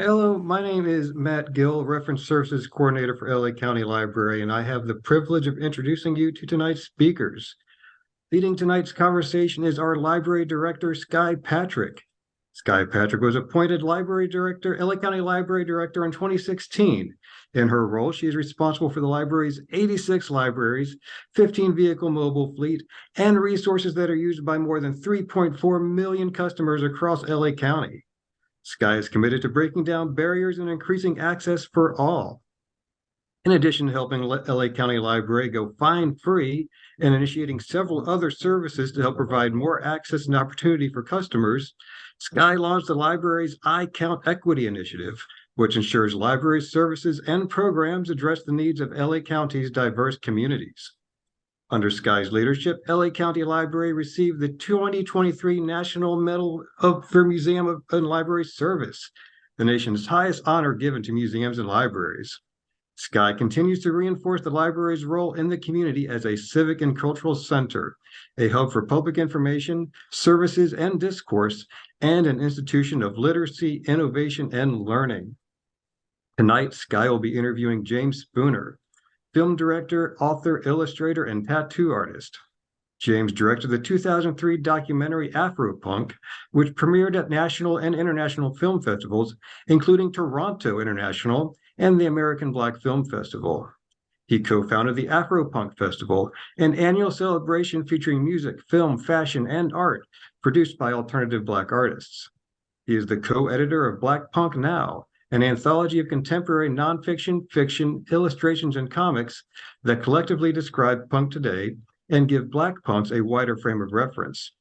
Hello, my name is Matt Gill, Reference Services Coordinator for LA County Library, and I have the privilege of introducing you to tonight's speakers. Leading tonight's conversation is our Library Director, Skye Patrick. Skye Patrick was appointed Library Director, LA County Library Director in 2016. In her role, she is responsible for the library's 86 libraries, 15 vehicle mobile fleet, and resources that are used by more than 3.4 million customers across LA County. Skye is committed to breaking down barriers and increasing access for all. In addition to helping LA County Library go fine-free and initiating several other services to help provide more access and opportunity for customers, Skye launched the library's I Count Equity Initiative, which ensures library services and programs address the needs of LA County's diverse communities. Under Skye's leadership, LA County Library received the 2023 National Medal for Museum and Library Service, the nation's highest honor given to museums and libraries. Skye continues to reinforce the library's role in the community as a civic and cultural center, a hub for public information, services, and discourse, and an institution of literacy, innovation, and learning. Tonight, Skye will be interviewing James Spooner, film director, author, illustrator, and tattoo artist. James directed the 2003 documentary Afropunk, which premiered at national and international film festivals, including Toronto International and the American Black Film Festival. He co-founded the Afropunk Festival, an annual celebration featuring music, film, fashion, and art produced by alternative Black artists. He is the co-editor of Black Punk Now, an anthology of contemporary nonfiction, fiction, illustrations, and comics that collectively describe punk today and give Black punks a wider frame of reference.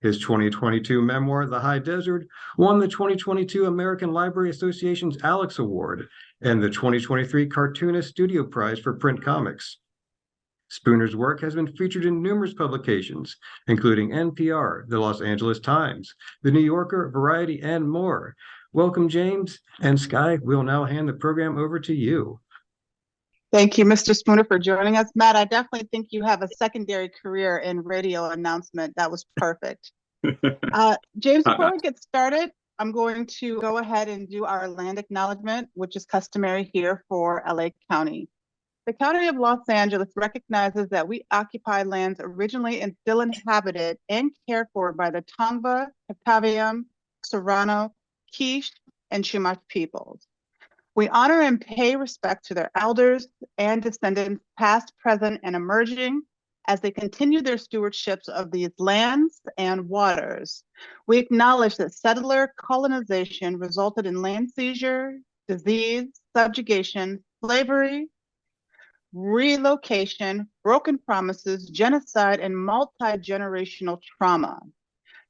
His 2022 memoir, The High Desert, won the 2022 American Library Association's Alex Award and the 2023 Cartoonist Studio Prize for Print Comics. Spooner's work has been featured in numerous publications, including NPR, the Los Angeles Times, the New Yorker, Variety, and more. Welcome, James. And Skye, we'll now hand the program over to you. Thank you, Mr. Spooner, for joining us. Matt, I definitely think you have a secondary career in radio announcement. That was perfect. James, before we get started, I'm going to go ahead and do our land acknowledgement, which is customary here for LA County. The County of Los Angeles recognizes that we occupy lands originally and still inhabited and cared for by the Tongva, Kataviam, Serrano, Quiche, and Chumash peoples. We honor and pay respect to their elders and descendants, past, present, and emerging, as they continue their stewardships of these lands and waters. We acknowledge that settler colonization resulted in land seizure, disease, subjugation, slavery, relocation, broken promises, genocide, and multi-generational trauma.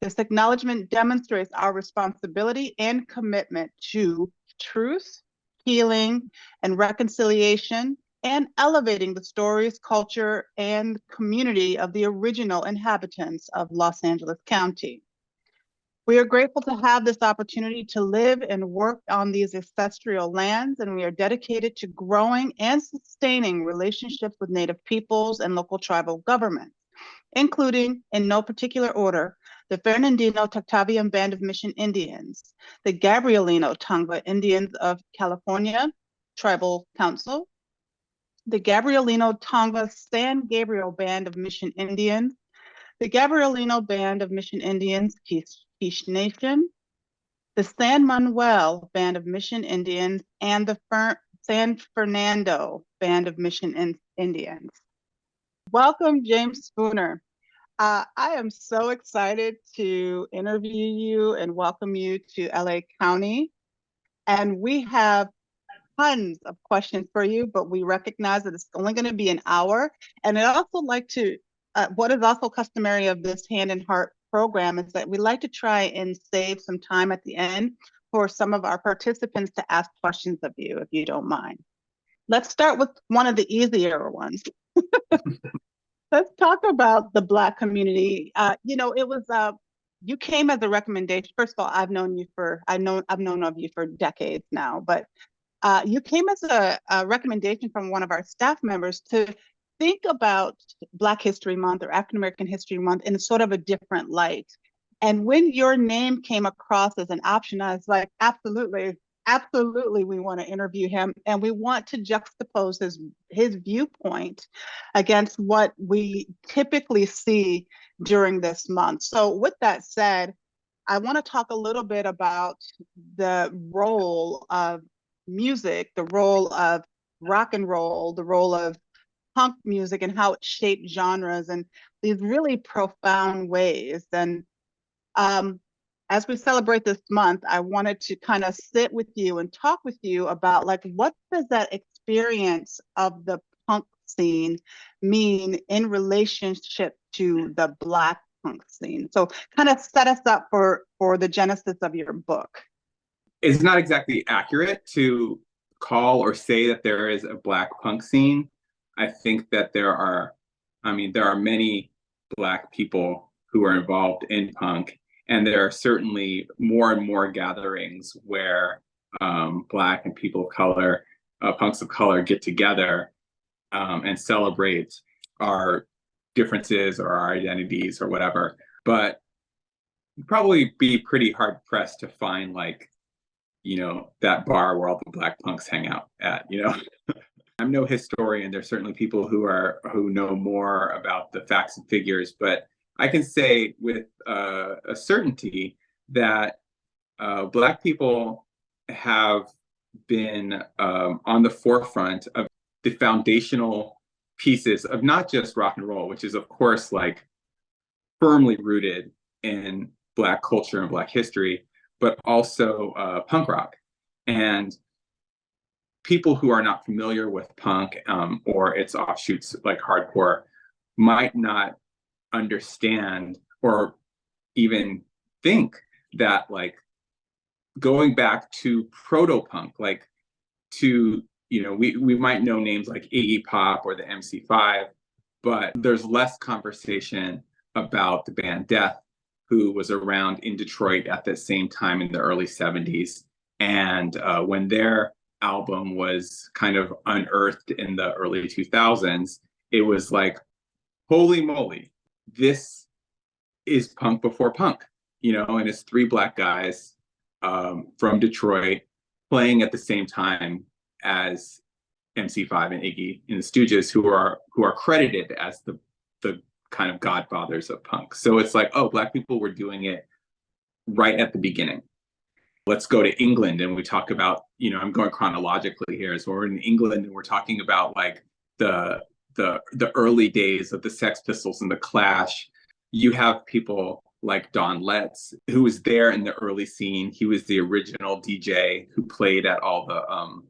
This acknowledgement demonstrates our responsibility and commitment to truth, healing, and reconciliation, and elevating the stories, culture, and community of the original inhabitants of Los Angeles County. We are grateful to have this opportunity to live and work on these ancestral lands, and we are dedicated to growing and sustaining relationships with Native peoples and local tribal governments, including, in no particular order, the Fernandino Tactavian Band of Mission Indians, the Gabrielino Tongva Indians of California Tribal Council, the Gabrielino Tongva San Gabriel Band of Mission Indians, the Gabrielino Band of Mission Indians, Quiche Nation, the San Manuel Band of Mission Indians, and the San Fernando Band of Mission Indians. Welcome, James Spooner. I am so excited to interview you and welcome you to LA County. And we have tons of questions for you, but we recognize that it's only going to be an hour. And I'd also like to, what is also customary of this Hand and Heart program is that we like to try and save some time at the end for some of our participants to ask questions of you, if you don't mind. Let's start with one of the easier ones. Let's talk about the Black community. It was you came as a recommendation. First of all, I've known of you for decades now, but you came as a recommendation from one of our staff members to think about Black History Month or African American History Month in sort of a different light. And when your name came across as an option, I was like, absolutely, Absolutely, we want to interview him, and we want to juxtapose his viewpoint against what we typically see during this month. So with that said, I want to talk a little bit about the role of music, the role of rock and roll, the role of punk music, and how it shaped genres in these really profound ways. And um, as we celebrate this month, I wanted to kind of sit with you and talk with you about, like, what does that experience of the punk scene mean in relationship to the Black punk scene? So kind of set us up for the genesis of your book. It's not exactly accurate to call or say that there is a Black punk scene. I think that there are many Black people who are involved in punk, and there are certainly more and more gatherings where Black and people of color, punks of color, get together and celebrate our differences or our identities or whatever. But you'd probably be pretty hard pressed to find, like, that bar where all the Black punks hang out at. I'm no historian. There's certainly people who know more about the facts and figures, but I can say with a certainty that Black people have been on the forefront of the foundational pieces of not just rock and roll, which is, of course, like firmly rooted in Black culture and Black history, but also punk rock. And people who are not familiar with punk or its offshoots like hardcore might not understand or even think that, like, going back to proto-punk, like to, we might know names like Iggy Pop or the MC5, but there's less conversation about the band Death, who was around in Detroit at the same time in the early 70s. And when their album was kind of unearthed in the early 2000s, it was like, holy moly, this is punk before punk, and it's three Black guys from Detroit playing at the same time as MC5 and Iggy and the Stooges, who are credited as the kind of godfathers of punk. So it's like, oh, Black people were doing it right at the beginning. Let's go to England, and we talk about, I'm going chronologically here. So we're in England, and we're talking about, like, the early days of the Sex Pistols and the Clash. You have people like Don Letts, who was there in the early scene. He was the original DJ who played at all the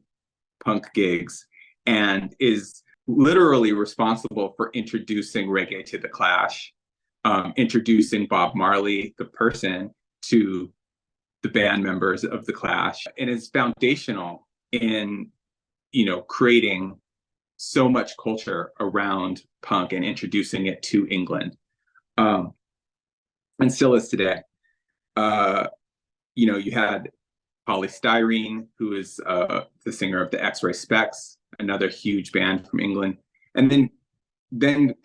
punk gigs and is literally responsible for introducing reggae to the Clash, introducing Bob Marley, the person, to the band members of the Clash, and is foundational in, creating so much culture around punk and introducing it to England, and still is today. You had Polly Styrene, who is the singer of the X-Ray Specs, another huge band from England, and then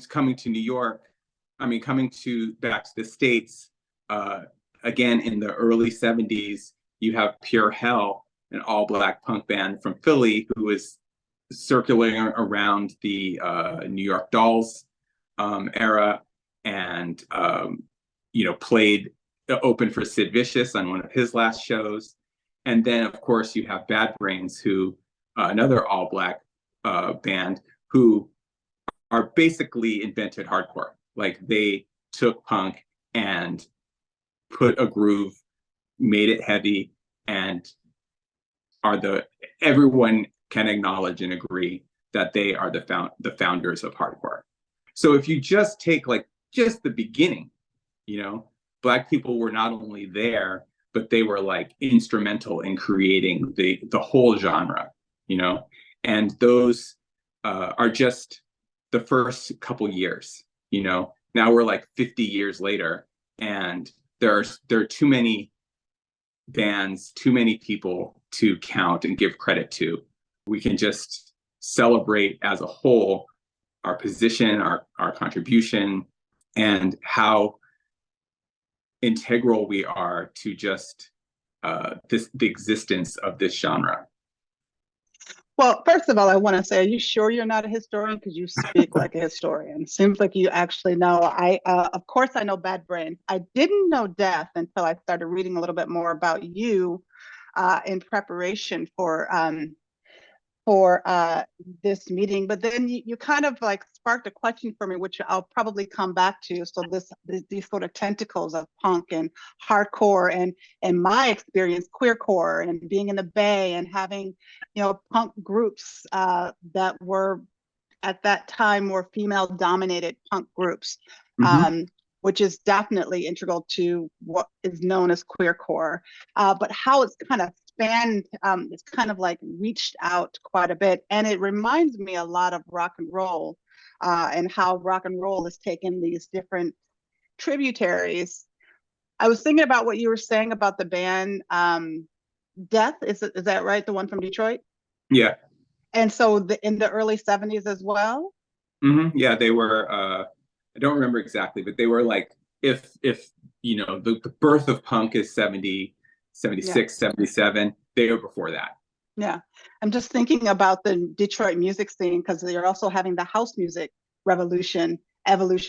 coming to New York. Coming back to the States. Again, in the early 70s, you have Pure Hell, an all-Black punk band from Philly, who was circulating around the New York Dolls era, and played open for Sid Vicious on one of his last shows. And then, of course, you have Bad Brains, who another all-Black band, who are basically invented hardcore. Like, they took punk and put a groove, made it heavy, and everyone can acknowledge and agree that they are the founders of hardcore. So if you just take, like, just the beginning, Black people were not only there, but they were, like, instrumental in creating the whole genre, and those are just the first couple years. Now we're like 50 years later, and there are too many bands, too many people to count and give credit to. We can just celebrate as a whole our position, our contribution, and how integral we are to just the existence of this genre. Well, first of all, I want to say, are you sure you're not a historian? Because you speak like a historian. Seems like you actually know. Of course, I know Bad Brains. I didn't know Death until I started reading a little bit more about you in preparation for this meeting. But then you kind of like sparked a question for me, which I'll probably come back to. So these sort of tentacles of punk and hardcore and my experience, queercore, and being in the Bay and having, punk groups that were at that time more female dominated punk groups. Which is definitely integral to what is known as queercore, but how it's kind of spanned, it's kind of like reached out quite a bit. And it reminds me a lot of rock and roll, and how rock and roll has taken these different tributaries. I was thinking about what you were saying about the band Death, is that right? The one from Detroit? Yeah. And so in the early 70s as well? Yeah, they were, I don't remember exactly, but they were like, if the birth of punk is 70, 76, 77, they were before that. Yeah, I'm just thinking about the Detroit music scene, because they're also having the house music evolution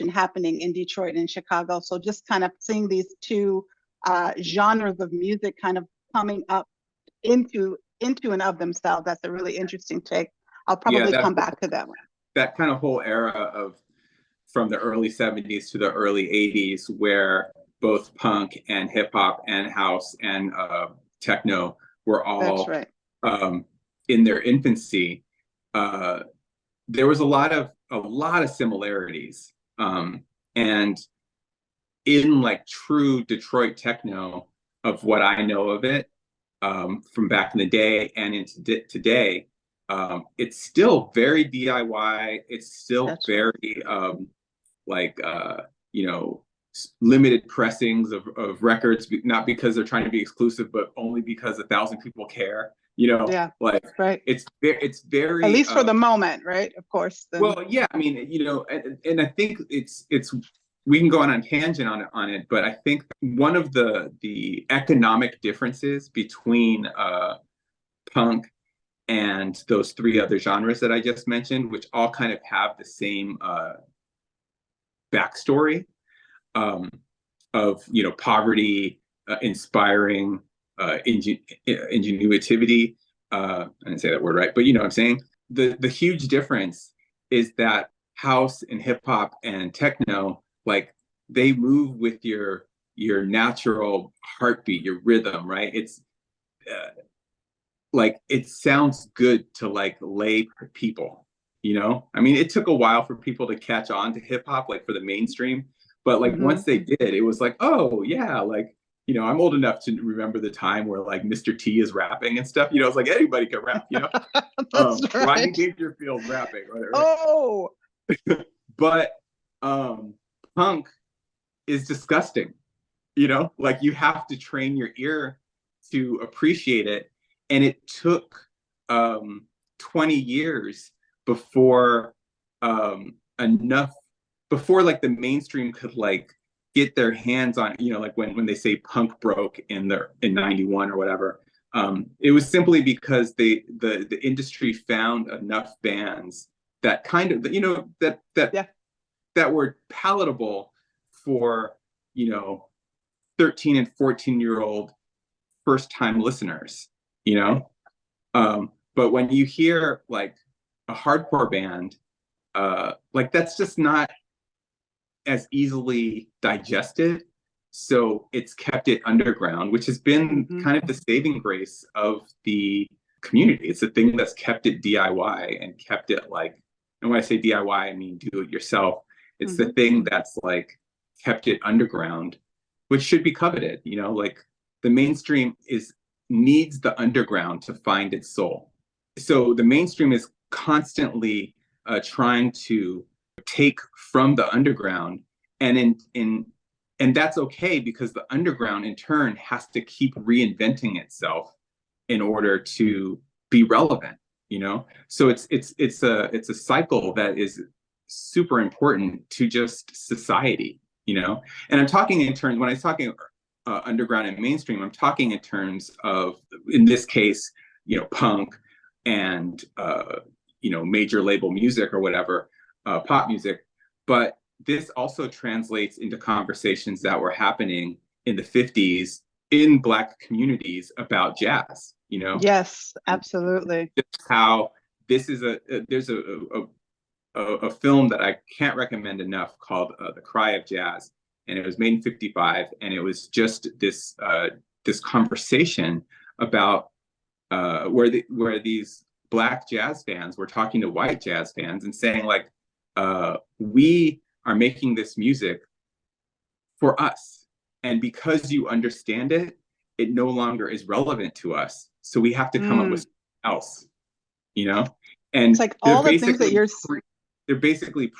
happening in Detroit and Chicago. So just kind of seeing these two genres of music kind of coming up into and of themselves, that's a really interesting take. I'll probably come back to that one. That kind of whole era of from the early 70s to the early 80s, where both punk and hip hop and house and techno were all in their infancy. There was a lot of similarities, and in like true Detroit techno, of what I know of it, from back in the day and into today, it's still very DIY. It's still very limited pressings of records, not because they're trying to be exclusive, but only because 1,000 people care. It's very, at least for the moment, right? Of course. Well, yeah, I mean, and I think it's we can go on a tangent on it, but I think one of the economic differences between punk and those three other genres that I just mentioned, which all kind of have the same backstory of poverty, inspiring ingenuity. I didn't say that word right, but you know what I'm saying. The huge difference is that house and hip hop and techno, like, they move with your natural heartbeat, your rhythm, right? It's like, it sounds good to like lay people, I mean, it took a while for people to catch on to hip hop, like for the mainstream, but like once they did, it was like, oh yeah, like, I'm old enough to remember the time where like Mr. T is rapping and stuff, it's like anybody can rap, That's right. Rodney Dangerfield's rapping, right? Oh. But punk is disgusting, like you have to train your ear to appreciate it. And it took 20 years before before like the mainstream could like get their hands on, like when they say punk broke in 91 or whatever, it was simply because the industry found enough bands that kind of, that were palatable for 13 and 14-year-old first time listeners, but when you hear like a hardcore band, like that's just not as easily digested, so it's kept it underground, which has been kind of the saving grace of the community. It's the thing that's kept it DIY and kept it like, and when I say DIY, I mean do it yourself. It's the thing that's like kept it underground, which should be coveted. Like the mainstream needs the underground to find its soul. So the mainstream is constantly trying to take from the underground, and that's okay, because the underground in turn has to keep reinventing itself in order to be relevant. So it's a cycle that is super important to just society. And I'm talking in terms, when I'm talking underground and mainstream, I'm talking in terms of, in this case, punk and major label music or whatever, pop music. But this also translates into conversations that were happening in the 50s in Black communities about jazz. Yes, absolutely. Just how this is there's a film that I can't recommend enough called The Cry of Jazz, and it was made in '55, and it was just this conversation about where these Black jazz fans were talking to white jazz fans and saying, like, we are making this music for us, and because you understand it, it no longer is relevant to us, so we have to come up with something else, and it's like all the things that you're they're basically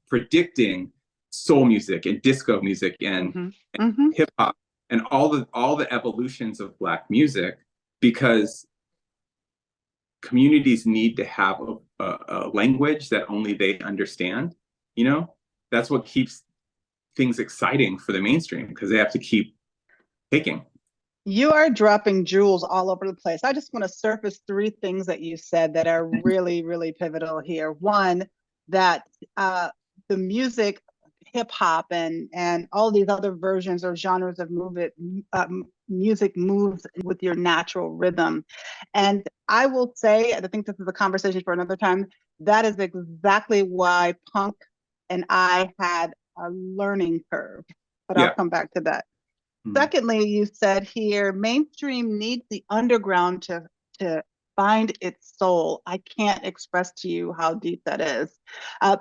predicting soul music and disco music and hip hop and all the evolutions of Black music, because communities need to have a language that only they understand. That's what keeps things exciting for the mainstream, because they have to keep taking. You are dropping jewels all over the place. I just want to surface 3 things that you said that are really, really pivotal here. One, that the music, hip hop, and all these other versions or genres of music moves with your natural rhythm. And I will say, I think this is a conversation for another time, that is exactly why punk and I had a learning curve. But I'll come back to that. Secondly, you said here, mainstream needs the underground to find its soul. I can't express to you how deep that is,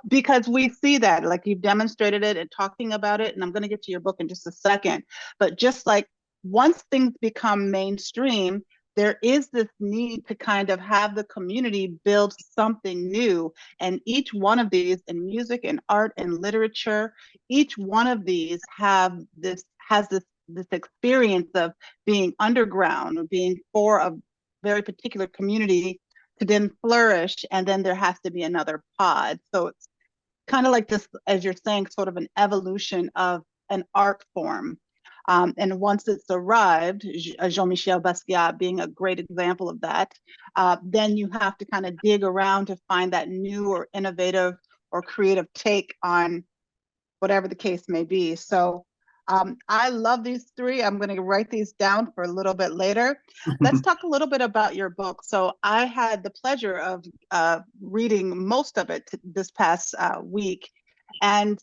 because we see that, like you've demonstrated it and talking about it, and I'm going to get to your book in just a second. But just like once things become mainstream, there is this need to kind of have the community build something new. And each one of these, in music and art and literature, each one of these has this experience of being underground or being for a very particular community to then flourish, and then there has to be another pod. So it's kind of like this, as you're saying, sort of an evolution of an art form. And once it's arrived, Jean-Michel Basquiat being a great example of that, then you have to kind of dig around to find that new or innovative or creative take on whatever the case may be. So I love these 3. I'm going to write these down for a little bit later. Let's talk a little bit about your book. So I had the pleasure of reading most of it this past week. And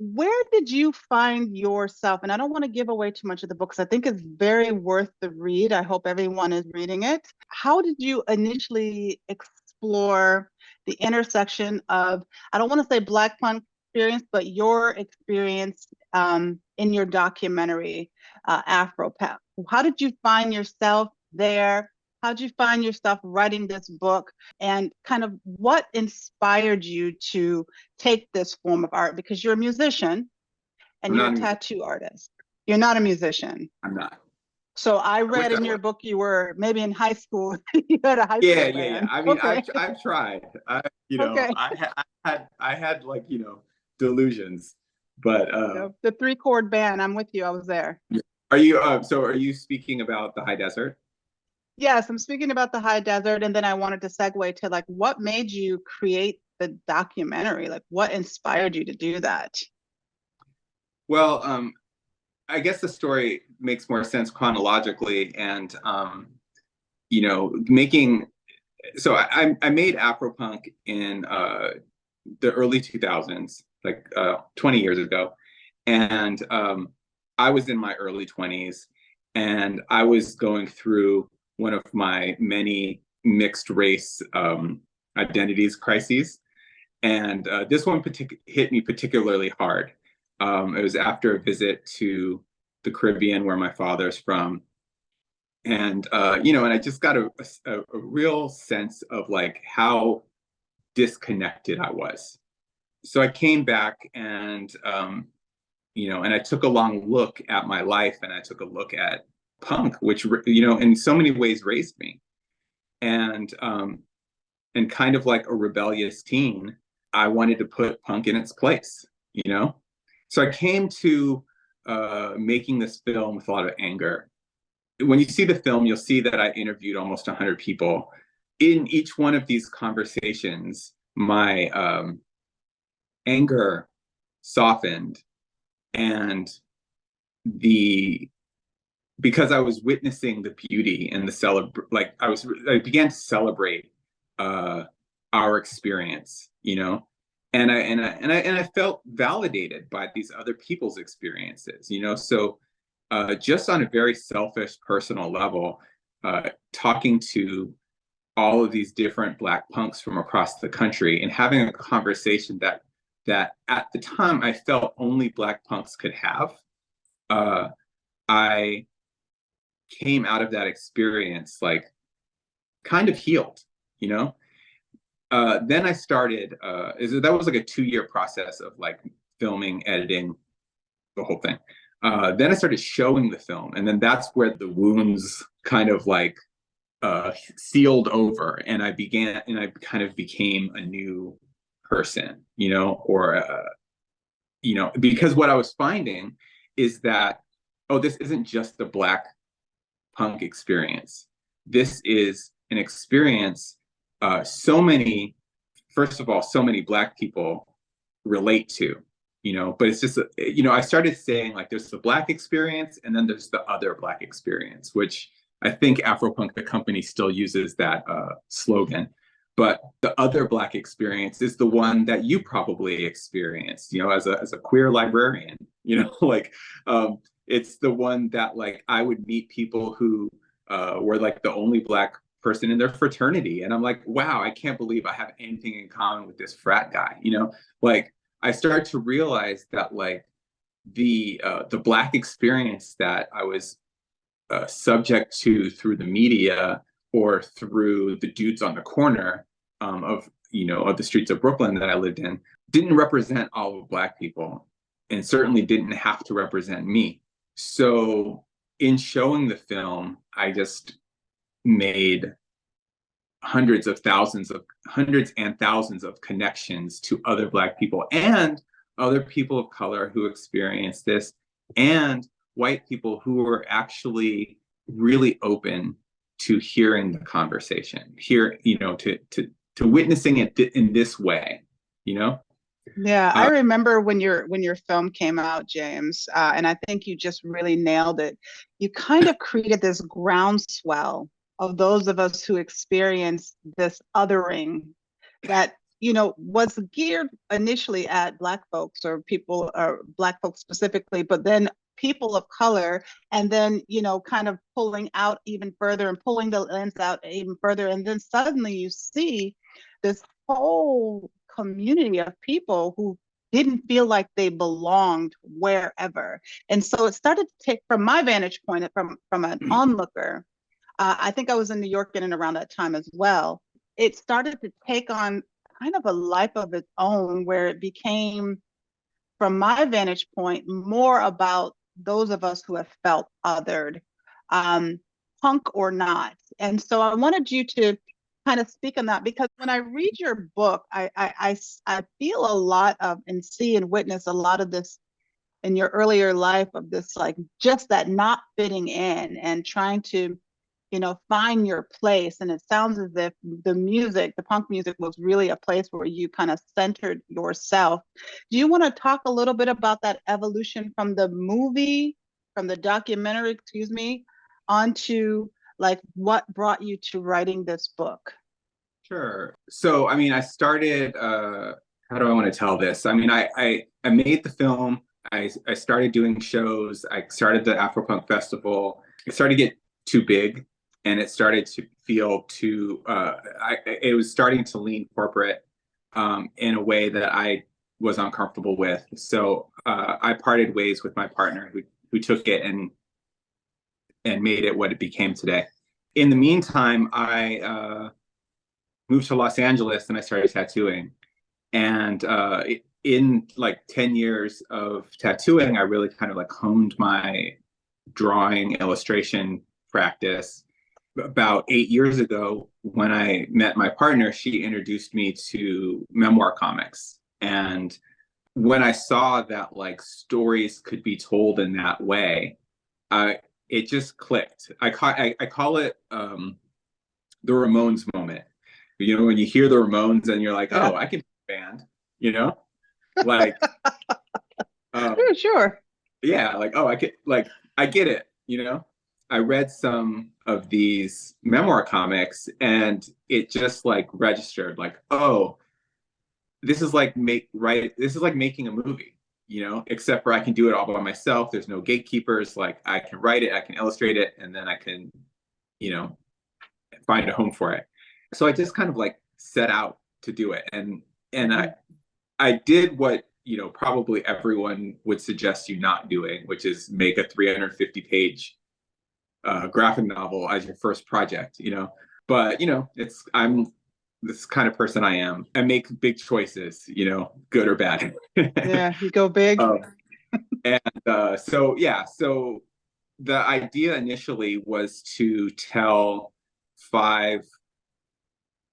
where did you find yourself? And I don't want to give away too much of the book, because I think it's very worth the read. I hope everyone is reading it. How did you initially explore the intersection of, I don't want to say Black punk experience, but your experience in your documentary, Afropunk? How did you find yourself there? How did you find yourself writing this book? And kind of what inspired you to take this form of art? Because you're a musician and you're a tattoo artist. You're not a musician. I'm not. So I read in your book you were maybe in high school. You had a high school band. Yeah. I mean, okay. I've tried. Okay. I had like delusions, but the 3-chord band. I'm with you. I was there. Are you are you speaking about the High Desert? Yes, I'm speaking about the High Desert, and then I wanted to segue to, like, what made you create the documentary? Like, what inspired you to do that? Well, I guess the story makes more sense chronologically, and making. So I made Afropunk in the early 2000s, like 20 years ago, and I was in my early 20s, and I was going through one of my many mixed race identities crises. And this one hit me particularly hard. It was after a visit to the Caribbean, where my father's from. And, and I just got a real sense of like how disconnected I was. So I came back and, and I took a long look at my life, and I took a look at punk, which, in so many ways raised me. And kind of like a rebellious teen, I wanted to put punk in its place, So I came to making this film with a lot of anger. When you see the film, you'll see that I interviewed almost 100 people. In each one of these conversations, my anger softened, and because I was witnessing the beauty and I began to celebrate our experience, you know, and I felt validated by these other people's experiences, you know. So just on a very selfish personal level, talking to all of these different Black punks from across the country and having a conversation that at the time I felt only Black punks could have, I came out of that experience like kind of healed, you know. Then I started. That was like a 2-year process of like filming, editing, the whole thing. Then I started showing the film, and then that's where the wounds kind of like sealed over, and I kind of became a new person, you know, or you know, because what I was finding is that, oh, this isn't just the Black punk experience. This is an experience first of all, so many Black people relate to, you know. But it's just, you know, I started saying like there's the Black experience and then there's the other Black experience, which I think Afropunk, the company, still uses that slogan. But the other Black experience is the one that you probably experienced, you know, as a queer librarian, you know, like it's the one that like I would meet people who were like the only Black person in their fraternity, and I'm like, wow, I can't believe I have anything in common with this frat guy, you know. Like I start to realize that like the Black experience that I was subject to through the media or through the dudes on the corner of the streets of Brooklyn that I lived in didn't represent all of Black people, and certainly didn't have to represent me. So in showing the film, I just made hundreds and thousands of connections to other Black people and other people of color who experienced this, and white people who were actually really open to hearing the conversation, to witnessing it in this way, you know? Yeah, I remember when your film came out, James, and I think you just really nailed it. You kind of created this groundswell of those of us who experienced this othering that, you know, was geared initially at Black folks or people, or Black folks specifically, but then people of color, and then, you know, kind of pulling out even further and pulling the lens out even further. And then suddenly you see this whole community of people who didn't feel like they belonged wherever. And so it started to take, from my vantage point, from an onlooker, I think I was in New York in and around that time as well. It started to take on kind of a life of its own, where it became, from my vantage point, more about those of us who have felt othered, punk or not. And so I wanted you to kind of speak on that, because when I read your book, I feel a lot of, and see and witness a lot of this in your earlier life, of this, like, just that not fitting in and trying to, you know, find your place. And it sounds as if the punk music was really a place where you kind of centered yourself. Do you want to talk a little bit about that evolution from the documentary, excuse me, onto like what brought you to writing this book? Sure. So, I mean, I started, how do I want to tell this? I mean, I made the film, I started doing shows, I started the Afropunk Festival. It started to get too big, and it started to feel too, it was starting to lean corporate in a way that I was uncomfortable with. So I parted ways with my partner who took it and made it what it became today. In the meantime, I moved to Los Angeles and I started tattooing. And in like 10 years of tattooing, I really kind of like honed my drawing illustration practice. About 8 years ago, when I met my partner, she introduced me to memoir comics. And when I saw that like stories could be told in that way, it just clicked. I call it the Ramones moment. You know, when you hear the Ramones and you're like, Yeah. oh, I can band, you know, like Sure. yeah, like oh, I get it, you know. I read some of these memoir comics and it just like registered like, oh, this is like this is like making a movie, you know, except for I can do it all by myself. There's no gatekeepers. Like I can write it, I can illustrate it, and then I can, you know, find a home for it. So I just kind of like set out to do it. And I did what, you know, probably everyone would suggest you not doing, which is make a 350 page graphic novel as your first project, you know. But, you know, I'm this kind of person I am. I make big choices, you know, good or bad. Yeah, you go big. So, yeah, so the idea initially was to tell 5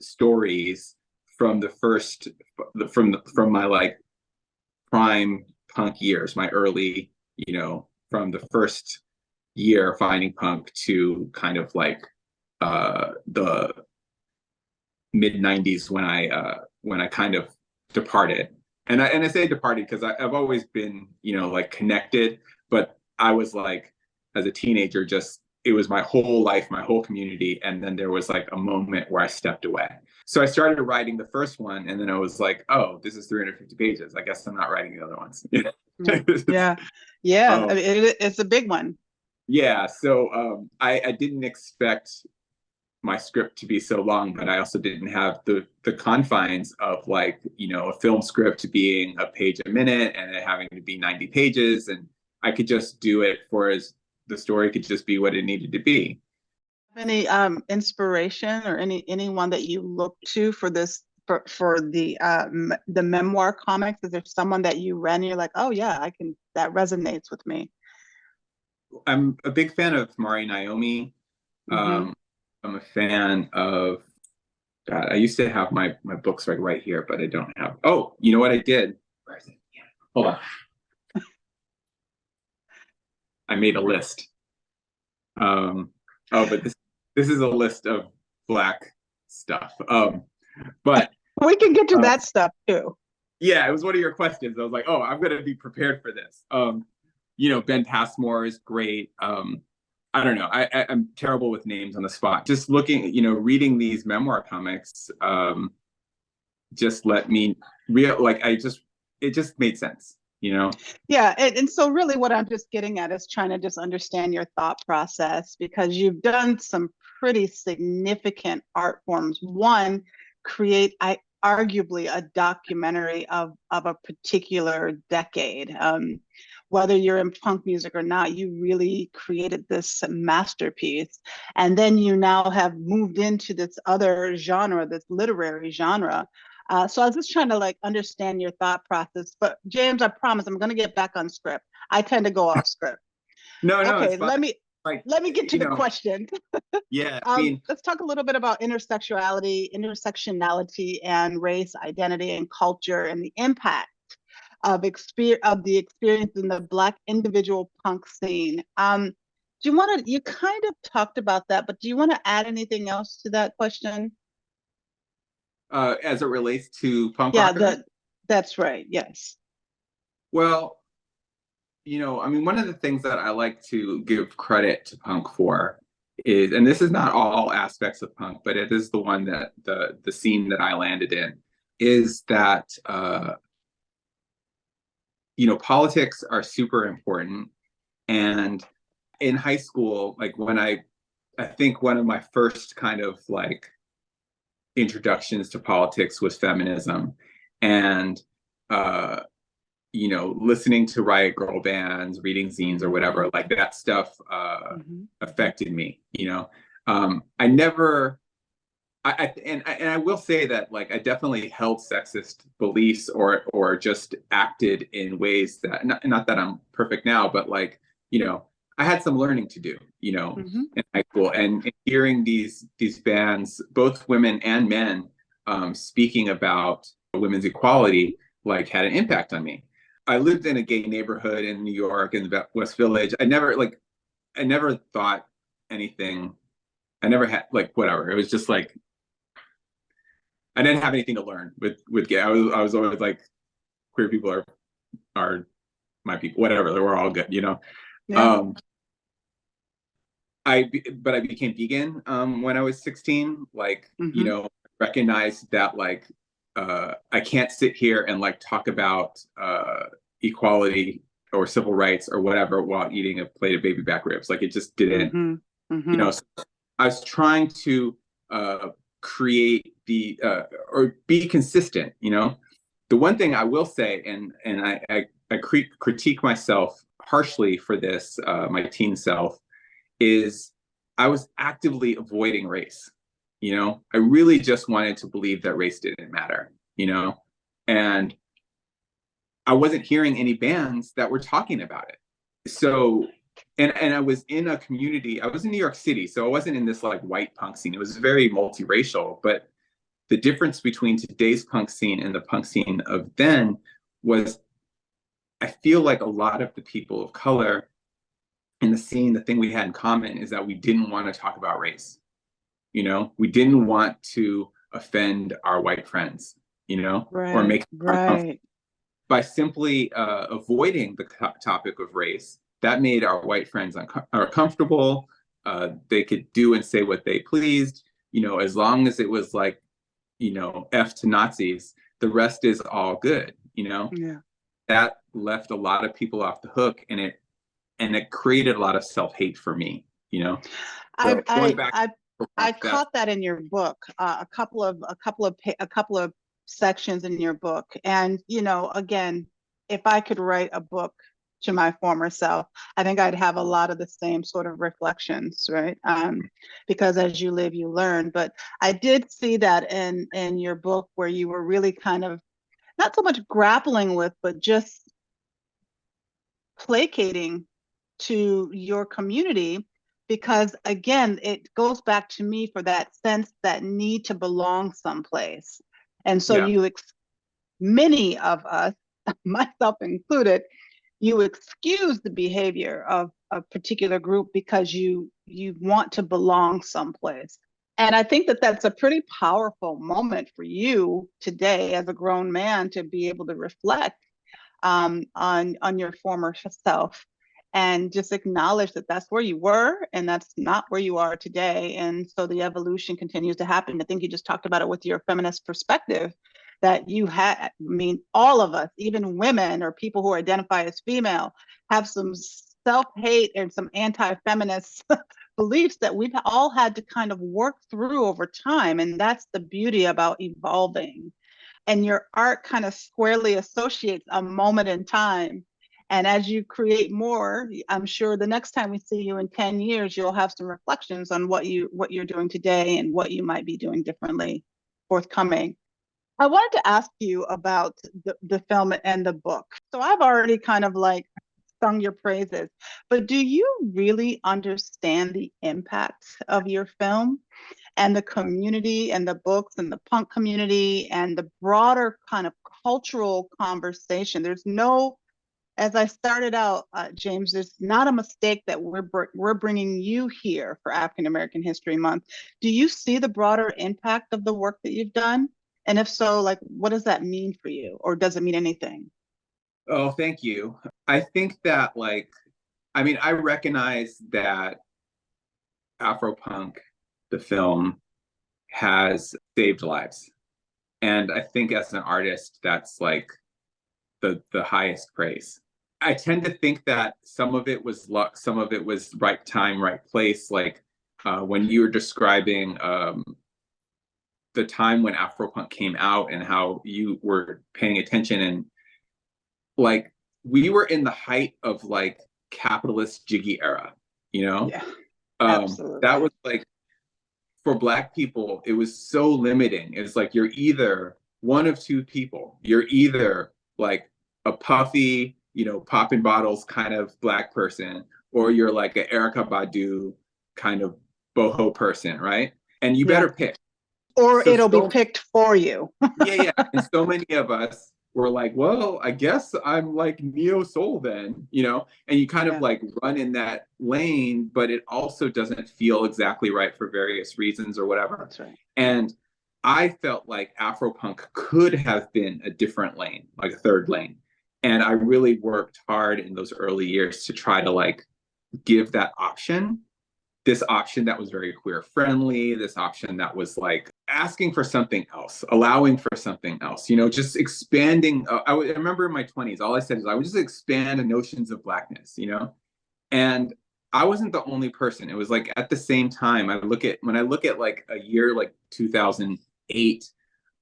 stories from the first, from my like prime punk years, my early, you know, from the first year finding punk to kind of like the mid 90s when I kind of departed. And I say departed because I've always been, you know, like connected, but I was like as a teenager, just it was my whole life, my whole community, and then there was like a moment where I stepped away. So I started writing the first one, and then I was like, oh, this is 350 pages. I guess I'm not writing the other ones. Yeah. I mean, it's a big one. Yeah, so I didn't expect my script to be so long, but I also didn't have the confines of like, you know, a film script being a page a minute and it having to be 90 pages. And I could just do it the story could just be what it needed to be. Any inspiration or anyone that you look to for this for the memoir comics? Is there someone that you read and you're like, oh yeah, that resonates with me? I'm a big fan of Mari Naomi. I'm a fan of God, I used to have my books right here, but I don't have. Oh, you know what I did? Where is it? Yeah. Hold on. I made a list. But this is a list of Black stuff. But we can get to that stuff too. Yeah, it was one of your questions. I was like, oh, I'm gonna be prepared for this. You know, Ben Passmore is great. I don't know. I'm terrible with names on the spot. Just looking, you know, reading these memoir comics, just let me it just made sense, you know? Yeah. And so really what I'm just getting at is trying to just understand your thought process, because you've done some pretty significant art forms. One, create arguably a documentary of a particular decade. Whether you're in punk music or not, you really created this masterpiece. And then you now have moved into this other genre, this literary genre. So I was just trying to like understand your thought process. But James, I promise I'm going to get back on script. I tend to go off script. No, Okay, it's fine. let me get to the question. Yeah, I mean, let's talk a little bit about intersectionality, and race, identity, and culture, and the impact of the experience in the Black individual punk scene. Do you want to? You kind of talked about that, but do you want to add anything else to that question? as it relates to punk Yeah, rockers? that's right. Yes. Well, you know, I mean, one of the things that I like to give credit to punk for is, and this is not all aspects of punk, but it is the one that the scene that I landed in, is that you know, politics are super important. And in high school, like when I think one of my first kind of like introductions to politics was feminism. And you know, listening to riot girl bands, reading zines or whatever, like that stuff affected me, you know. I never and I will say that like I definitely held sexist beliefs or just acted in ways that not that I'm perfect now, but like, you know, I had some learning to do, you know, in high school, and hearing these bands, both women and men, speaking about women's equality, like had an impact on me. I lived in a gay neighborhood in New York in the West Village. I never thought anything. I never had like whatever. It was just like I didn't have anything to learn with gay. I was always like queer people are my people, whatever. We're all good, you know. Yeah. But I became vegan when I was 16. Like, you Mm-hmm. know, recognized that like I can't sit here and like talk about equality or civil rights or whatever while eating a plate of baby back ribs. Like it just didn't, Mm-hmm. you Mm-hmm. know. So I was trying to create the or be consistent, you know. The one thing I will say, and I critique myself harshly for this, my teen self, is I was actively avoiding race. You know, I really just wanted to believe that race didn't matter, you know, and I wasn't hearing any bands that were talking about it. So, and I was in a community, I was in New York City, so I wasn't in this like white punk scene. It was very multiracial, but the difference between today's punk scene and the punk scene of then was I feel like a lot of the people of color in the scene, the thing we had in common is that we didn't want to talk about race. You know, we didn't want to offend our white friends, you know, or Right. make them uncomfortable. Right. By simply avoiding the topic of race. That made our white friends uncomfortable. They could do and say what they pleased, you know, as long as it was like, you know, F to Nazis, the rest is all good, you know. Yeah. That left a lot of people off the hook, and it created a lot of self-hate for me, you know. I So going I back I to I that, caught that in your book, a couple of sections in your book, and you know, again, if I could write a book to my former self, I think I'd have a lot of the same sort of reflections, right? Because as you live, you learn. But I did see that in your book where you were really kind of not so much grappling with, but just placating to your community because again it goes back to me for that sense, that need to belong someplace. And so yeah, many of us, myself included, you excuse the behavior of a particular group because you want to belong someplace. And I think that that's a pretty powerful moment for you today as a grown man to be able to reflect on your former self and just acknowledge that that's where you were and that's not where you are today. And so the evolution continues to happen. I think you just talked about it with your feminist perspective that you had. I mean, all of us, even women or people who identify as female, have some self-hate and some anti-feminist beliefs that we've all had to kind of work through over time. And that's the beauty about evolving, and your art kind of squarely associates a moment in time. And as you create more, I'm sure the next time we see you in 10 years, you'll have some reflections on what you're doing today and what you might be doing differently forthcoming. I wanted to ask you about the film and the book. So I've already kind of like sung your praises, but do you really understand the impact of your film and the community and the books and the punk community and the broader kind of cultural conversation? There's no, as I started out, James, there's not a mistake that we're bringing you here for African American History Month. Do you see the broader impact of the work that you've done? And if so, like, what does that mean for you, or does it mean anything? oh, thank you. I think that like, I mean, I recognize that Afropunk, the film, has saved lives. And I think as an artist, that's like the highest praise. I tend to think that some of it was luck, some of it was right time, right place. Like when you were describing the time when Afropunk came out and how you were paying attention, and like we were in the height of like capitalist jiggy era, you know? Yeah, That absolutely. was like for Black people, it was so limiting. It's like you're either one of two people. You're either like a puffy, you know, popping bottles kind of Black person, or you're like an Erykah Badu kind of boho person, right? And you Yeah. better pick. Or So, it'll be so picked for you. yeah, yeah. And so many of us were like, well, I guess I'm like neo soul then, you know, and you kind of Yeah. like run in that lane, but it also doesn't feel exactly right for various reasons or whatever. That's right. And I felt like Afropunk could have been a different lane, like a third lane. And I really worked hard in those early years to try to like give that option, this option that was very queer friendly, this option that was like asking for something else, allowing for something else, you know, just expanding. I remember in my 20s, all I said is I would just expand the notions of Blackness, you know? And I wasn't the only person. It was like at the same time, when I look at like a year like 2008,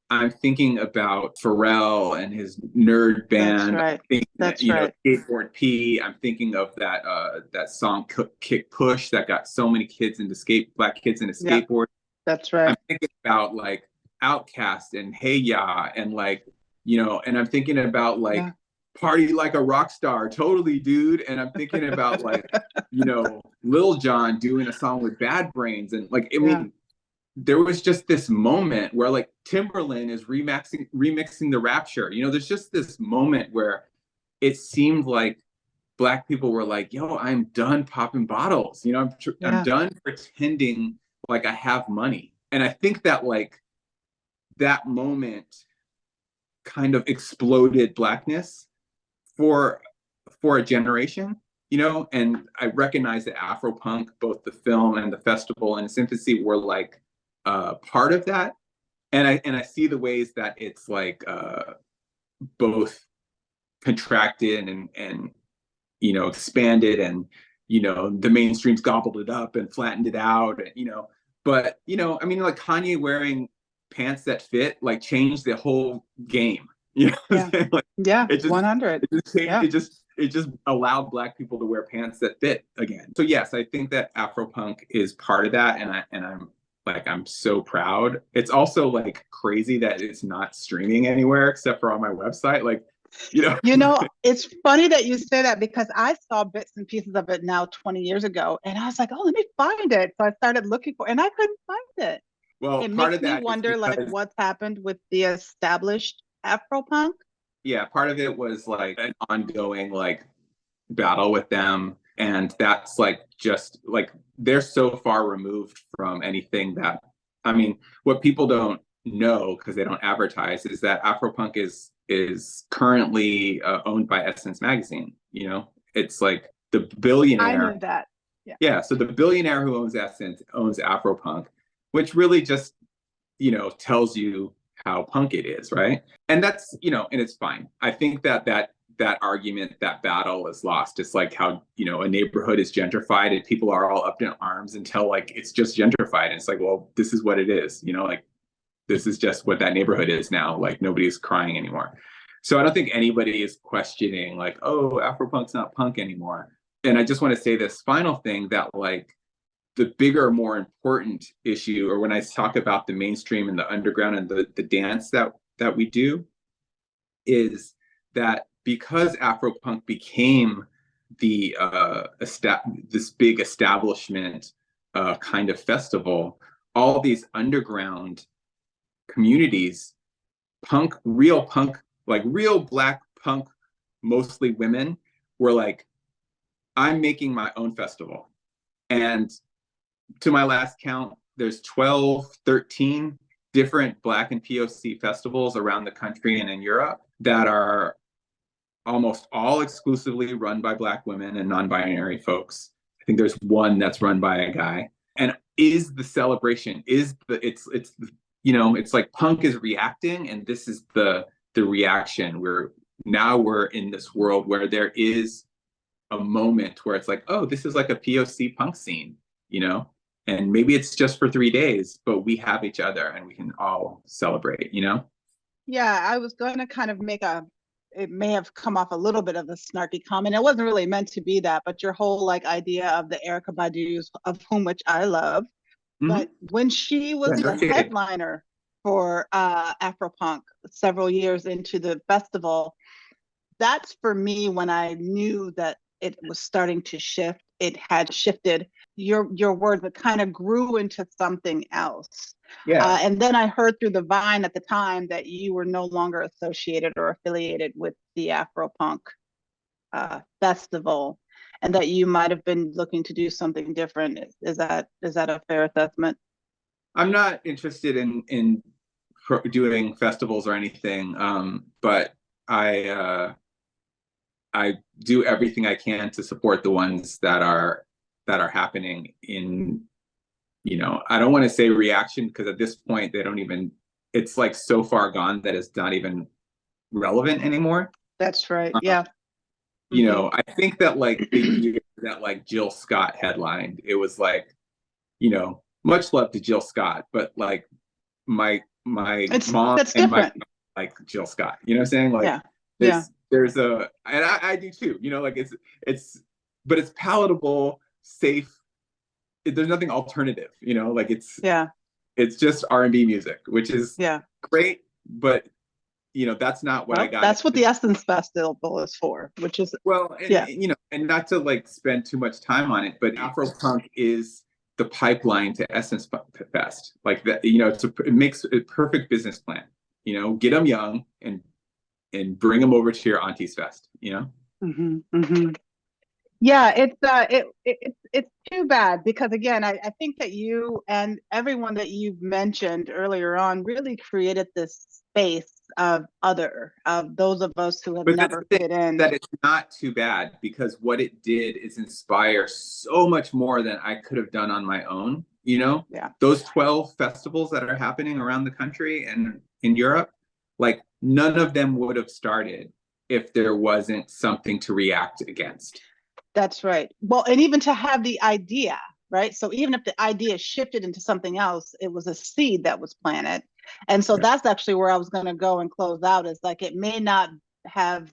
I'm thinking about Pharrell and his nerd band. That's right. That's You know, right. Skateboard P. I'm thinking of that song Kick Push that got so many kids into black kids into Yeah. skateboard. That's I'm right. thinking about like Outkast and Hey Ya and like, you know, and I'm thinking about like Yeah. Party Like a Rock Star, totally, dude. And I'm thinking about like, you know, Lil Jon doing a song with Bad Brains. And like, I mean, there was just this moment where like Timberland is remixing the Rapture. You know, there's just this moment where it seemed like Black people were like, yo, I'm done popping bottles. You know, I'm done pretending like I have money. And I think that like that moment kind of exploded Blackness for a generation, you know. And I recognize that Afropunk, both the film and the festival in its infancy, were like part of that. And I see the ways that it's like both contracted and you know, expanded, and you know, the mainstream's gobbled it up and flattened it out, and you know. But you know, I mean, like Kanye wearing pants that fit like changed the whole game. You know what I'm saying? Like, it just 100. it just allowed Black people to wear pants that fit again. So yes, I think that Afropunk is part of that, and I'm so proud. It's also like crazy that it's not streaming anywhere except for on my website. Like, you know, it's funny that you say that because I saw bits and pieces of it now 20 years ago, and I was like, oh, let me find it. So I started looking for it, and I couldn't find it. well, It part makes of me that wonder, like, what's happened with the established Afropunk. yeah, part of it was like an ongoing like battle with them, and that's like just like they're so far removed from anything that, I mean, what people don't know because they don't advertise is that Afropunk is currently owned by Essence Magazine. You know, it's like the billionaire. I knew that. Yeah, so the billionaire who owns Essence owns Afropunk, which really just, you know, tells you how punk it is, right? And that's, you know, and it's fine. I think that argument, that battle is lost. It's like how, you know, a neighborhood is gentrified and people are all up in arms until like it's just gentrified. And it's like, well, this is what it is, you know, like this is just what that neighborhood is now. Like nobody's crying anymore. So I don't think anybody is questioning like, oh, Afropunk's not punk anymore. And I just want to say this final thing that like the bigger, more important issue, or when I talk about the mainstream and the underground and the dance that we do, is that because Afropunk became the this big establishment kind of festival, all these underground communities, real punk, like real Black punk, mostly women, were like, I'm making my own festival. And to my last count, there's 12, 13 different Black and POC festivals around the country and in Europe that are almost all exclusively run by Black women and non-binary folks. I think there's one that's run by a guy. And is the celebration, it's you know, it's like punk is reacting, and this is the reaction. We're in this world where there is a moment where it's like, oh, this is like a POC punk scene, you know? And maybe it's just for 3 days, but we have each other and we can all celebrate, you know? Yeah, I was going to kind of it may have come off a little bit of a snarky comment. It wasn't really meant to be that, but your whole like idea of the Erykah Badu's, of whom which I love. But when she was the headliner for Afropunk several years into the festival, that's for me when I knew that it was starting to shift. It had shifted. your words, but kind of grew into something else. Yeah. And then I heard through the Vine at the time that you were no longer associated or affiliated with the Afropunk festival, and that you might have been looking to do something different. Is that a fair assessment? I'm not interested in doing festivals or anything, but I do everything I can to support the ones that are happening in, I don't want to say reaction, because at this point they don't even, it's like so far gone that it's not even relevant anymore. That's right. Yeah. I think that like the year that like Jill Scott headlined, it was like, much love to Jill Scott, but like my mom that's and different. like Jill Scott, you know what I'm saying? Like, yeah. there's a, and I do too, like but it's palatable, safe. There's nothing alternative, like it's just R&B music, which is great, but that's not what I got. That's what the Essence Festival is for, which is and not to like spend too much time on it, but Afropunk is the pipeline to Essence Fest. Like that, it makes a perfect business plan. Get them young and bring them over to your auntie's fest. Yeah, it's too bad, because again, I think that you and everyone that you've mentioned earlier on really created this space of those of us who have never fit in. That it's not too bad, because what it did is inspire so much more than I could have done on my own. Those 12 festivals that are happening around the country and in Europe, like none of them would have started if there wasn't something to react against. That's right. Well, and even to have the idea, right? So even if the idea shifted into something else, it was a seed that was planted. And so that's actually where I was going to go and close out, is like, it may not have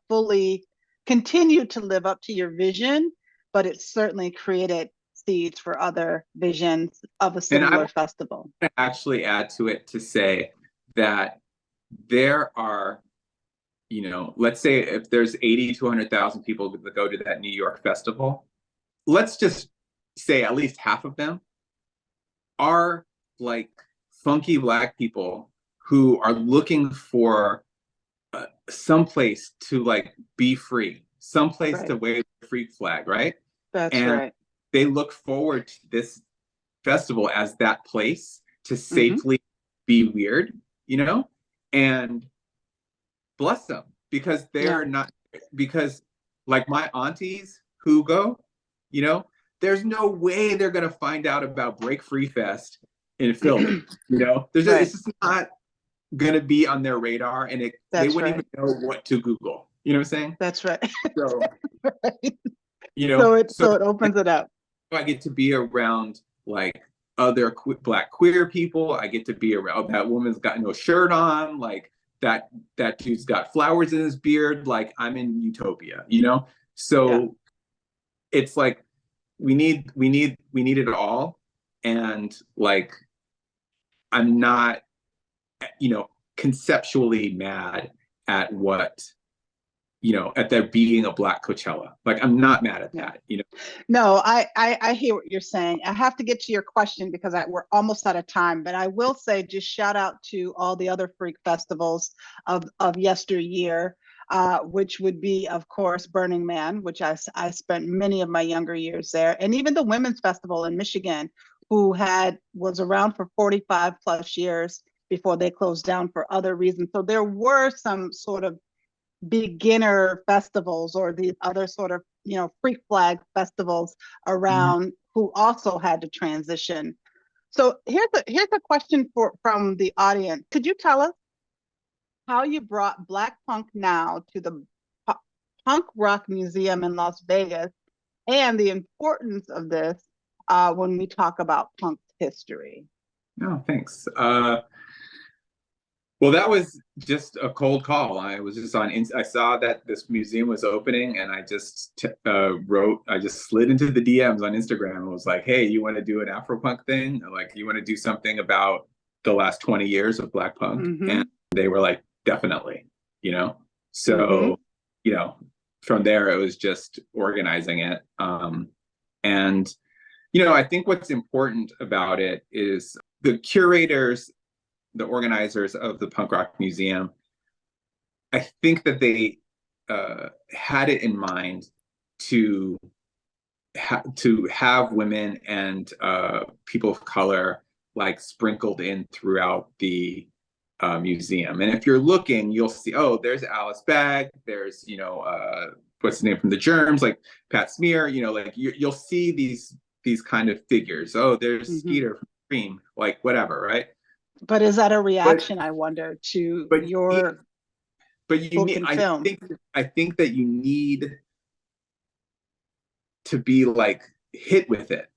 fully continued to live up to your vision, but it certainly created seeds for other visions of a similar festival. I actually add to it to say that there are, let's say if there's 80 to 100,000 people that go to that New York festival, let's just say at least half of them are like funky Black people who are looking for someplace to like be free, someplace to wave the freak flag, right? That's right. They look forward to this festival as that place to safely be weird, and bless them, because they are not, because like my aunties who go, there's no way they're going to find out about Break Free Fest in Philly. It's just not going to be on their radar, and they wouldn't even know what to Google. You know what I'm saying? That's right. So, so it opens it up. I get to be around like other Black queer people. I get to be around, that woman's got no shirt on, like that dude's got flowers in his beard. Like, I'm in utopia, So it's like we need it all. And like, I'm not, conceptually mad at what, at there being a Black Coachella. Like, I'm not mad at that, No, I hear what you're saying. I have to get to your question because we're almost out of time, but I will say, just shout out to all the other freak festivals of yesteryear, which would be, of course, Burning Man, which I spent many of my younger years there, and even the Women's Festival in Michigan, who was around for 45 plus years before they closed down for other reasons. So there were some sort of beginner festivals or the other sort of freak flag festivals around who also had to transition. So here's a question from the audience. Could you tell us how you brought Black punk now to the Punk Rock Museum in Las Vegas, and the importance of this when we talk about punk history? No, thanks. Well, that was just a cold call. I was just I saw that this museum was opening, and I just I just slid into the DMs on Instagram and was like, hey, you want to do an Afropunk thing? Or like, you want to do something about the last 20 years of Black punk? And they were like, definitely, So, from there, it was just organizing it. And I think what's important about it is the curators, the organizers of the Punk Rock Museum, I think that they had it in mind to have women and people of color like sprinkled in throughout the museum. And if you're looking, you'll see, oh, there's Alice Bagg, there's, what's the name from the Germs, like Pat Smear, like you'll see these kind of figures. Oh, there's Skeeter from Cream, like whatever, right? But is that a reaction, I wonder, to your book and film? I think that you need to be like hit with it,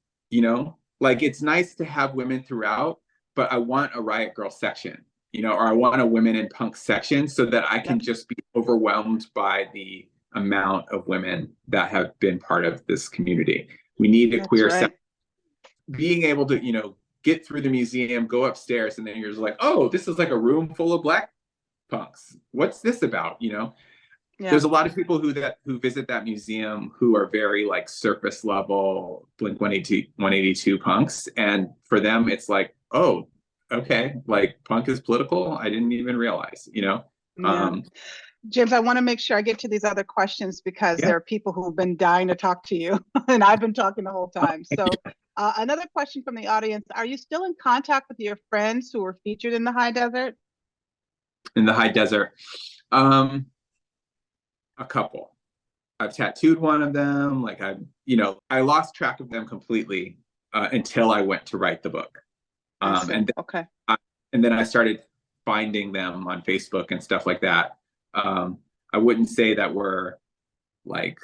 like it's nice to have women throughout, but I want a Riot Girl section, or I want a women in punk section so that I can just be overwhelmed by the amount of women that have been part of this community. We need a queer section. Being able to, get through the museum, go upstairs, and then you're just like, oh, this is like a room full of Black punks. What's this about? There's a lot of people who visit that museum who are very like surface level Blink 182 punks, and for them it's like, oh, okay, like punk is political. I didn't even realize, James, I want to make sure I get to these other questions because there are people who've been dying to talk to you, and I've been talking the whole time. So another question from the audience: are you still in contact with your friends who were featured in the High Desert? In the High Desert, a couple. I've tattooed one of them. Like I lost track of them completely until I went to write the book. And then I started finding them on Facebook and stuff like that. I wouldn't say that we're like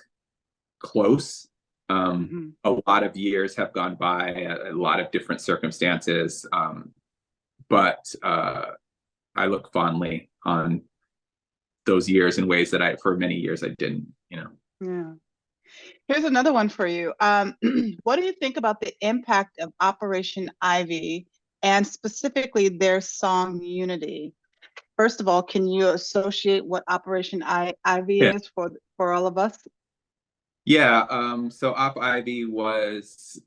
close. A lot of years have gone by, a lot of different circumstances. But I look fondly on those years in ways that for many years I didn't, Yeah. Here's another one for you. What do you think about the impact of Operation Ivy and specifically their song Unity? First of all, can you associate what Operation Ivy is for all of us? Yeah. So Op Ivy was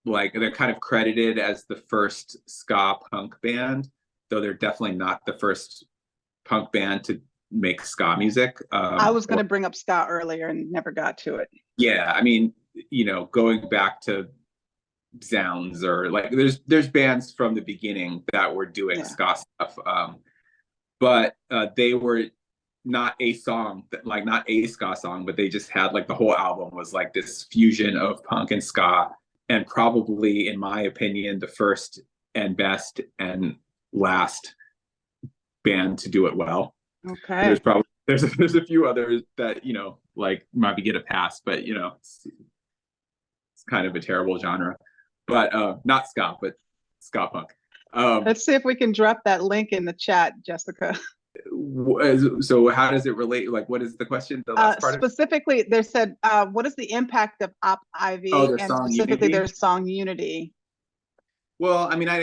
like, they're kind of credited as the first ska punk band, though they're definitely not the first punk band to make ska music. I was going to bring up ska earlier and never got to it. Yeah, I mean, going back to Zounds, or like there's bands from the beginning that were doing ska stuff, but they were not a song, like not a ska song, but they just had like the whole album was like this fusion of punk and ska, and probably, in my opinion, the first and best and last band to do it well. Okay. There's a few others that like might get a pass, but it's kind of a terrible genre. But not ska, but ska punk. Let's see if we can drop that link in the chat, Jessica. So how does it relate? Like, what is the question? The last part specifically, they said, what is the impact of Op Ivy and specifically their song Unity? Well, I mean, I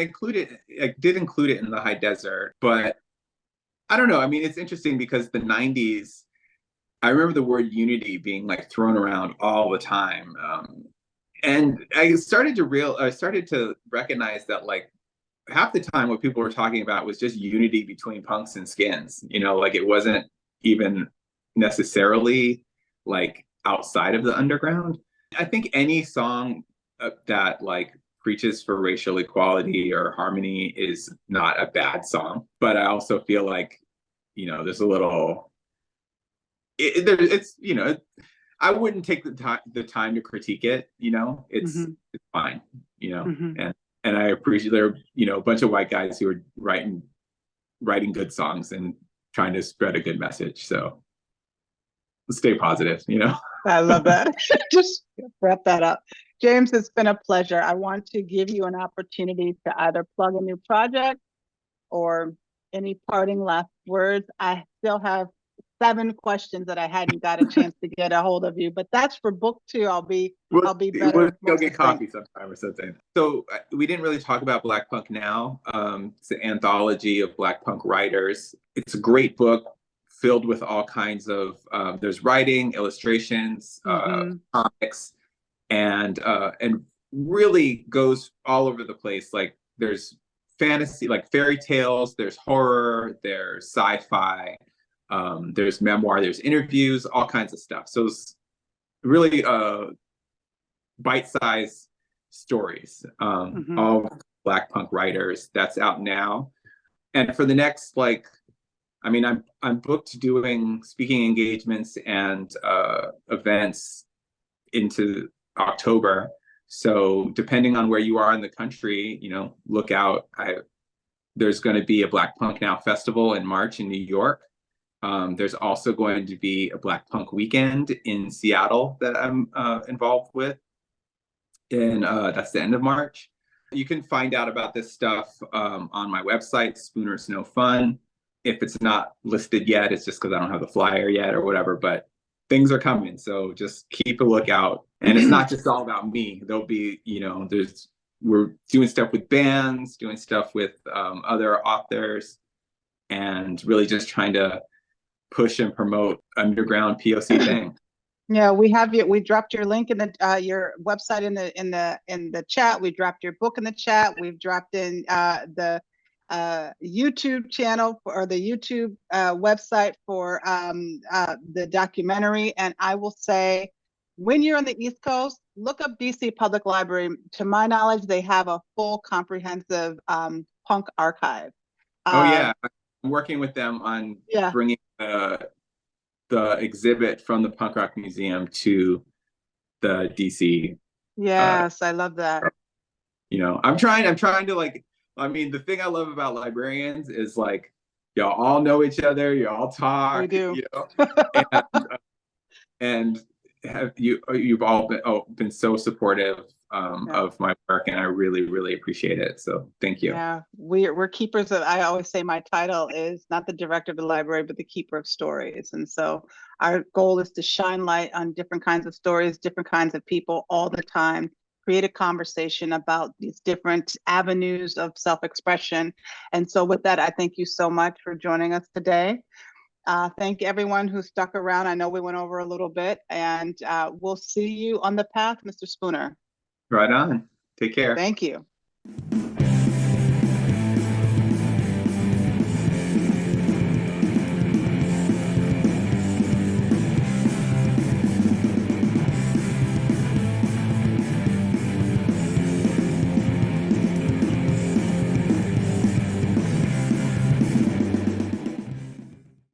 did include it in the High Desert, but I don't know. I mean, it's interesting because the 90s, I remember the word unity being like thrown around all the time. And I started to recognize that like half the time what people were talking about was just unity between punks and skins, like it wasn't even necessarily like outside of the underground. I think any song that like preaches for racial equality or harmony is not a bad song, but I also feel like there's a little I wouldn't take the time to critique it. It's fine, and I appreciate there are a bunch of white guys who are writing good songs and trying to spread a good message, so stay positive. I love that. Just wrap that up. James, it's been a pleasure. I want to give you an opportunity to either plug a new project or any parting last words. I still have 7 questions that I hadn't got a chance to get a hold of you, but that's for book 2. I'll be better. We'll go get coffee sometime or something. So we didn't really talk about Black Punk Now. It's an anthology of Black punk writers. It's a great book filled with all kinds of there's writing, illustrations, comics, and really goes all over the place. Like there's fantasy, like fairy tales, there's horror, there's sci-fi, there's memoir, there's interviews, all kinds of stuff. So it's really bite-sized stories, all Black punk writers. That's out now. And for the next, like, I mean, I'm booked doing speaking engagements and events into October. So depending on where you are in the country, you know, look out. There's going to be a Black Punk Now festival in March in New York. There's also going to be a Black Punk weekend in Seattle that I'm involved with. And that's the end of March. You can find out about this stuff on my website, Spooner's No Fun. If it's not listed yet, it's just because I don't have the flyer yet or whatever, but things are coming. So just keep a lookout. And it's not just all about me. There'll be, you know, we're doing stuff with bands, doing stuff with other authors, and really just trying to push and promote underground POC thing. Yeah, we have you. We dropped your link in the your website in the chat. We dropped your book in the chat. We've dropped in the YouTube channel or the YouTube website for the documentary. And I will say, when you're on the East Coast, look up DC Public Library. To my knowledge, they have a full comprehensive punk archive. Oh yeah, I'm working with them on bringing the exhibit from the Punk Rock Museum to the DC. Yes, I love that. You know, I'm trying to, like, I mean, the thing I love about librarians is, like, y'all all know each other, you all talk. We do. You know? and you've all been so supportive of my work, and I really, really appreciate it. So thank you. Yeah, we're keepers of, I always say my title is not the director of the library, but the keeper of stories. And so our goal is to shine light on different kinds of stories, different kinds of people all the time, create a conversation about these different avenues of self-expression. And so with that, I thank you so much for joining us today. Thank everyone who stuck around. I know we went over a little bit, and we'll see you on the path, Mr. Spooner. Right on. Take care. Thank you.